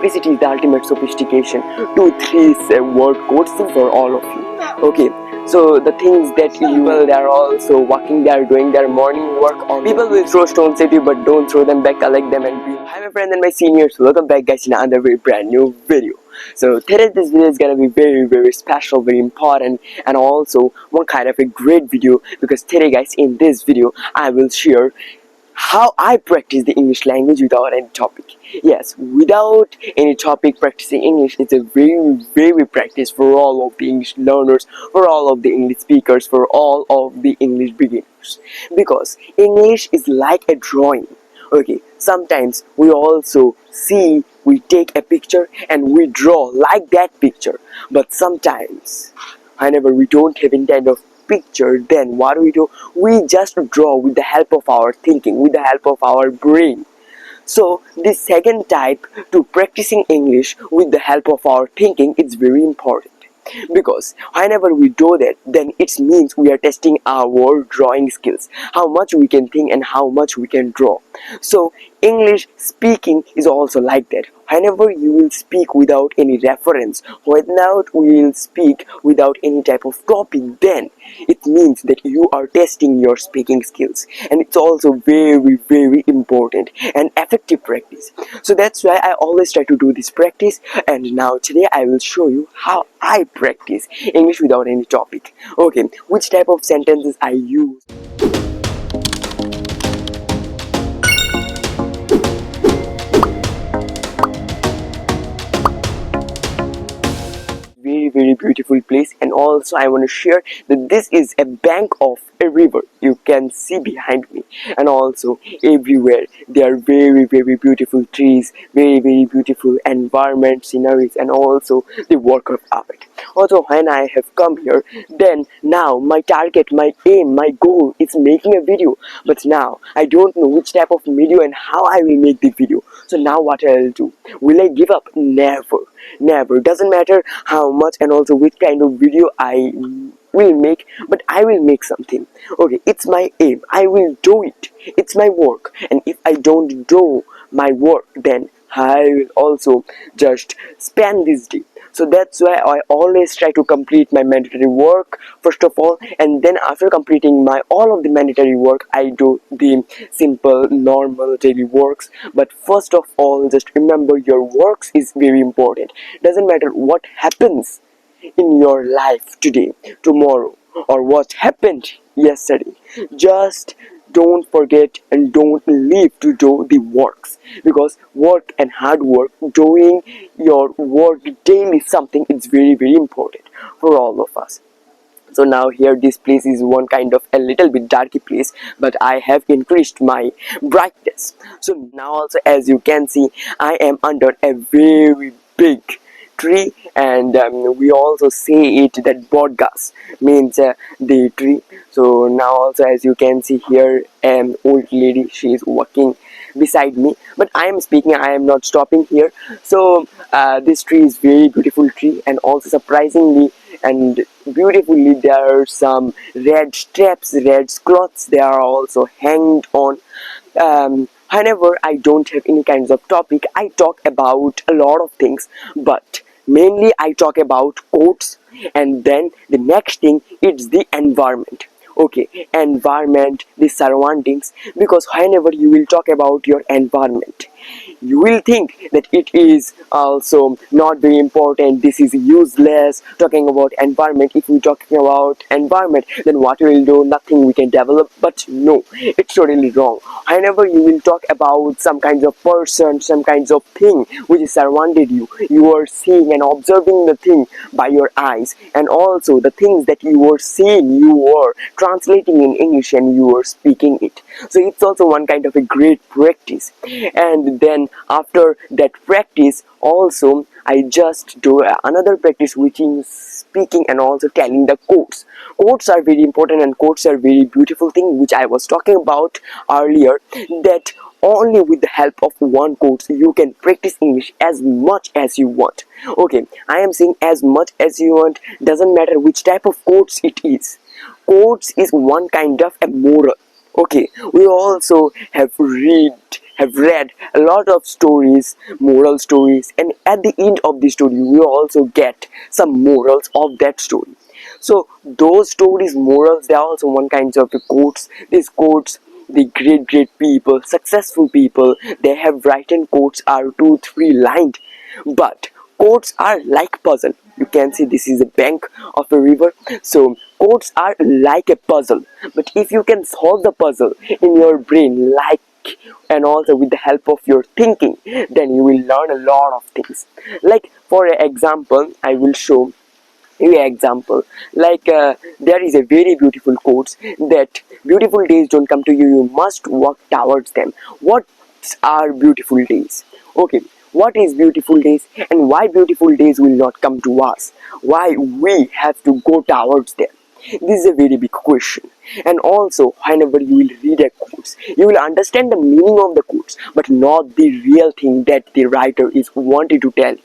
simplicity is the ultimate sophistication. 2 3 word codes for all of you. Okay, so the things that people, they are also working, they are doing their morning work on. People will throw stones at you, but don't throw them back, collect them and be. Hi my friends and my seniors, welcome back guys in another very brand new video. So today this video is gonna be very special, very important, and also one kind of a great video, because today guys in this video I will share how I practice the English language without any topic. Yes, without any topic, practicing English is a very practice for all of the English learners, for all of the English speakers, for all of the English beginners. Because English is like a drawing. Okay, sometimes we also see, we take a picture and we draw like that picture. But sometimes, whenever we don't have any kind of picture, then what do? We just draw with the help of our thinking, with the help of our brain. So this second type, to practicing English with the help of our thinking, is very important, because whenever we do that, then it means we are testing our drawing skills, how much we can think and how much we can draw. So English speaking is also like that. Whenever you will speak without any reference, without will speak without any type of topic, then it means that you are testing your speaking skills, and it's also very important and effective practice. So that's why I always try to do this practice, and now today I will show you how I practice English without any topic. Okay, which type of sentences I use. Very beautiful place, and also I want to share that this is a bank of a river you can see behind me, and also everywhere there are very beautiful trees, very beautiful environment, sceneries, and also the work of art. Also, when I have come here, then now my target, my aim, my goal is making a video, but now I don't know which type of video and how I will make the video. So now what I'll do, will I give up? Never. Doesn't matter how much and also which kind of video I will make, but I will make something. Okay, it's my aim, I will do it, it's my work, and if I don't do my work, then I will also just spend this day. So that's why I always try to complete my mandatory work first of all, and then after completing my all of the mandatory work, I do the simple normal daily works. But first of all, just remember your works is very important. Doesn't matter what happens in your life today, tomorrow, or what happened yesterday, just don't forget and don't leave to do the works, because work and hard work, doing your work daily, something is very important for all of us. So now here this place is one kind of a little bit darky place, but I have increased my brightness. So now also, as you can see, I am under a very big tree, and we also say it that bodgas means the tree. So now also, as you can see here, an old lady, she is walking beside me, but I am speaking, I am not stopping here. So this tree is very beautiful tree, and also surprisingly and beautifully there are some red straps, red cloths, they are also hanged on. Whenever I don't have any kinds of topic, I talk about a lot of things, but mainly I talk about quotes, and then the next thing is the environment. Okay, environment, the surroundings, because whenever you will talk about your environment, you will think that it is also not very important, this is useless talking about environment. If we talking about environment, then what we will do, nothing we can develop. But no, it's totally wrong. Whenever you will talk about some kinds of person, some kinds of thing which is surrounded you, you are seeing and observing the thing by your eyes, and also the things that you are seeing, you are translating in English and you are speaking it. So it's also one kind of a great practice. And then after that practice, also I just do another practice, which is speaking and also telling the quotes. Quotes are very important, and quotes are very beautiful thing, which I was talking about earlier, that only with the help of one quote you can practice English as much as you want. Okay, I am saying as much as you want, doesn't matter which type of quotes it is. Quotes is one kind of a moral. Okay, we also have read have read a lot of stories, moral stories, and at the end of the story we also get some morals of that story. So those stories, morals, they are also one kinds of quotes. These quotes, the great people, successful people, they have written quotes are 2 3 lined, but quotes are like puzzle. You can see this is a bank of a river. So quotes are like a puzzle, but if you can solve the puzzle in your brain, like, and also with the help of your thinking, then you will learn a lot of things. Like for example, I will show example. Like there is a very beautiful quotes that beautiful days don't come to you, you must work towards them. What are beautiful days? Okay, what is beautiful days and why beautiful days will not come to us, why we have to go towards them? This is a very big question. And also, whenever you will read a quotes, you will understand the meaning of the quotes, but not the real thing that the writer is wanting to tell you.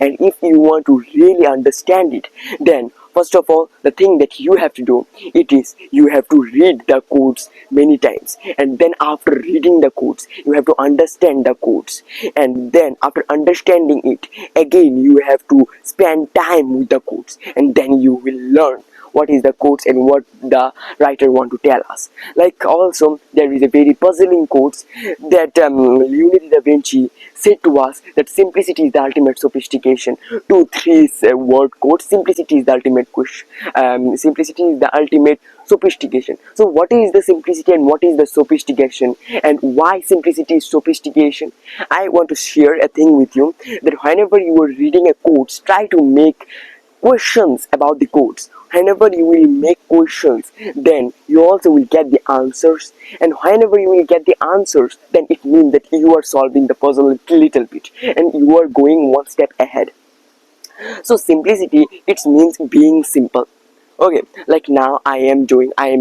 And if you want to really understand it, then first of all, the thing that you have to do, it is you have to read the quotes many times, and then after reading the quotes you have to understand the quotes, and then after understanding it again you have to spend time with the quotes, and then you will learn what is the quotes and what the writer want to tell us. Like also there is a very puzzling quotes that Leonardo da Vinci said to us that simplicity is the ultimate sophistication. 2 3 word quote: simplicity is the ultimate simplicity is the ultimate sophistication. So what is the simplicity and what is the sophistication, and why simplicity is sophistication? I want to share a thing with you, that whenever you are reading a quotes, try to make questions about the quotes. Whenever you will make questions, then you also will get the answers, and whenever you will get the answers, then it means that you are solving the puzzle a little bit and you are going one step ahead. So simplicity, it means being simple. Okay, like now I am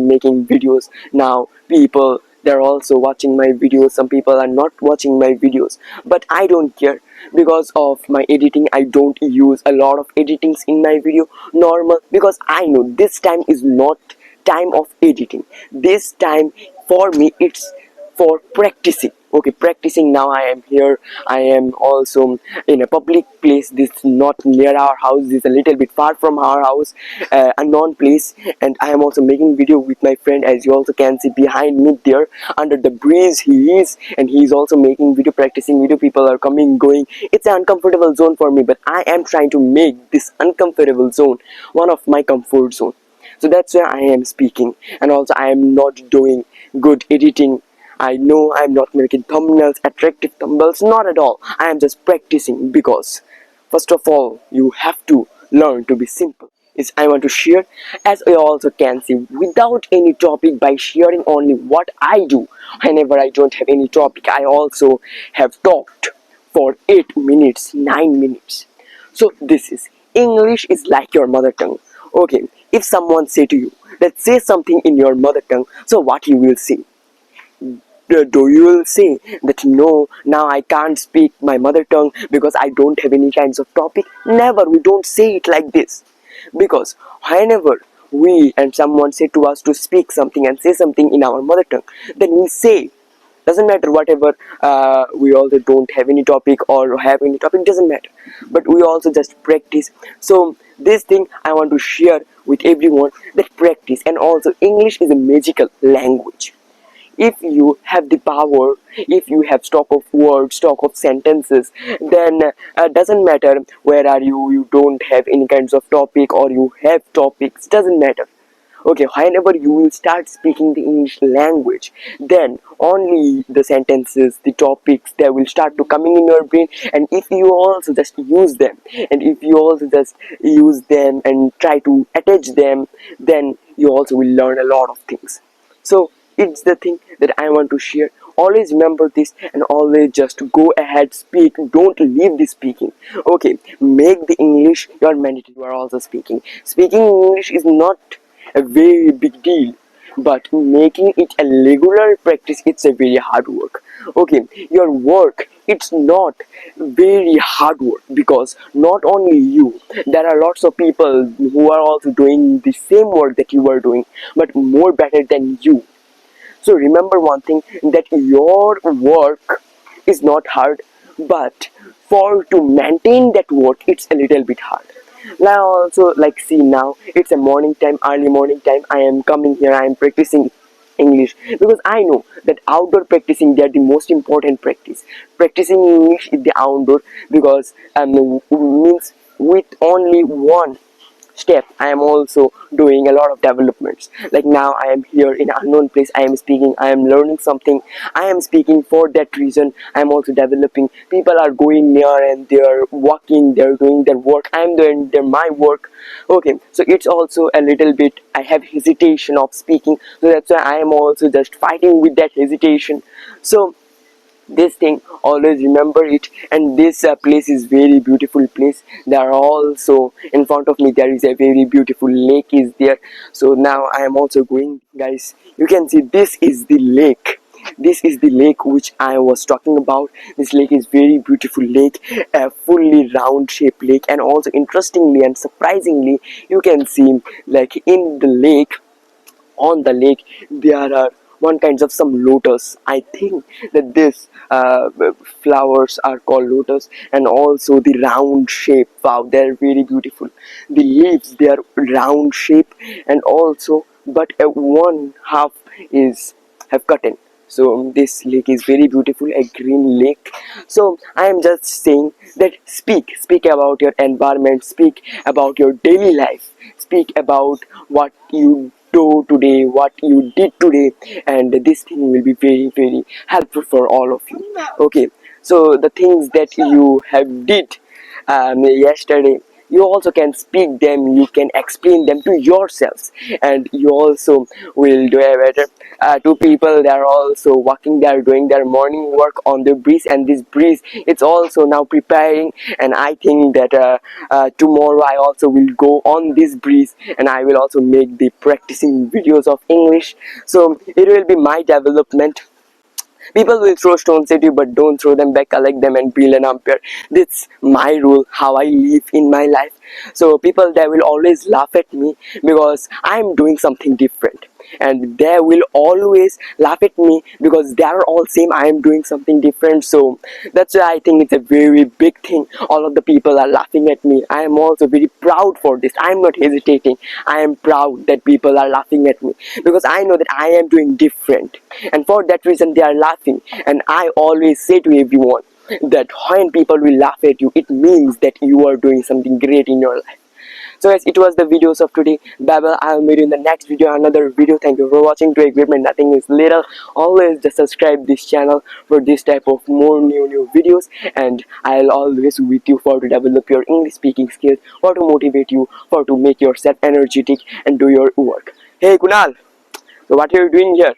making videos. Now people, they're also watching my videos, some people are not watching my videos, but I don't care. Because of my editing, I don't use a lot of editings in my video normal, because I know this time is not time of editing. This time for me it's for practicing. Okay, practicing. Now I am here, I am also in a public place. This is not near our house, this is a little bit far from our house, a known place. And I am also making video with my friend, as you also can see behind me there under the breeze he is, and he is also making video, practicing video. People are coming going. It's an uncomfortable zone for me, but I am trying to make this uncomfortable zone one of my comfort zone. So that's why I am speaking. And also I am not doing good editing. I know I'm not making thumbnails, attractive thumbnails, not at all. I am just practicing, because first of all you have to learn to be simple. Is I want to share, as you also can see, without any topic, by sharing only what I do. Whenever I don't have any topic, I also have talked for 8 minutes, 9 minutes. So this is English is like your mother tongue. Okay, if someone say to you that say something in your mother tongue, so what you will say? Do you will say that no, now I can't speak my mother tongue because I don't have any kinds of topic? Never, we don't say it like this. Because whenever we and someone say to us to speak something and say something in our mother tongue, then we say, doesn't matter whatever, we also don't have any topic or have any topic, doesn't matter, but we also just practice. So this thing I want to share with everyone, that practice. And also English is a magical language. If you have the power, if you have stock of words, stock of sentences, then doesn't matter where are you, you don't have any kinds of topic or you have topics, doesn't matter. Okay, whenever you will start speaking the English language, then only the sentences, the topics, they will start to coming in your brain. And if you also just use them, and if you also just use them and try to attach them, then you also will learn a lot of things. So it's the thing that I want to share. Always remember this, and always just go ahead, speak, don't leave the speaking. Okay, make the English your mandate. You are also speaking English is not a very big deal, but making it a regular practice, it's a very hard work. Okay, your work, it's not very hard work, because not only you, there are lots of people who are also doing the same work that you are doing, but more better than you. So remember one thing, that your work is not hard, but for to maintain that work it's a little bit hard. Now also, like, see, now it's a morning time, early morning time. I am coming here, I am practicing English because I know that outdoor practicing, they are the most important practice. Practicing English is the outdoor, because means with only one step I am also doing a lot of developments. Like, now I am here in an unknown place, I am speaking, I am learning something, I am speaking. For that reason I am also developing. People are going near and they are walking, they are doing their work, I am doing my work. Okay, so it's also a little bit, I have hesitation of speaking, so that's why I am also just fighting with that hesitation. So this thing, always remember it. And this place is very beautiful place. There are also, in front of me there is a very beautiful lake is there. So now I am also going, guys, you can see this is the lake. This is the lake which I was talking about. This lake is very beautiful lake, a fully round shaped lake. And also, interestingly and surprisingly, you can see, like, in the lake, on the lake, there are one kinds of some lotus. I think that this flowers are called lotus. And also the round shape, wow, they're very beautiful. The leaves, they are round shape. And also, but one half is have gotten. So this lake is very beautiful, a green lake. So I am just saying that speak about your environment, speak about your daily life, speak about what you do today, what you did today, and this thing will be very helpful for all of you. Okay, so the things that you have did yesterday, you also can speak them, you can explain them to yourselves, and you also will do a better. Two people, they are also walking, they are doing their morning work on the breeze, and this breeze, it's also now preparing. And I think that tomorrow I also will go on this breeze, and I will also make the practicing videos of English. So it will be my development. People will throw stones at you, but don't throw them back, collect them and be an umpire. That's my rule, how I live in my life. So people, they will always laugh at me because I'm doing something different. And they will always laugh at me because they are all same, I am doing something different. So that's why I think it's a very big thing. All of the people are laughing at me. I am also very proud for this. I am not hesitating. I am proud that people are laughing at me because I know that I am doing different. And for that reason they are laughing. And I always say to everyone that when people will laugh at you, it means that you are doing something great in your life. So guys, it was the videos of today. Bye bye. I'll meet you in the next video, another video. Thank you for watching. To equipment, nothing is little. Always just subscribe this channel for this type of more new videos. And I'll always with you for to develop your English speaking skills, for to motivate you, for to make yourself energetic and do your work. Hey Kunal, so what are you doing here?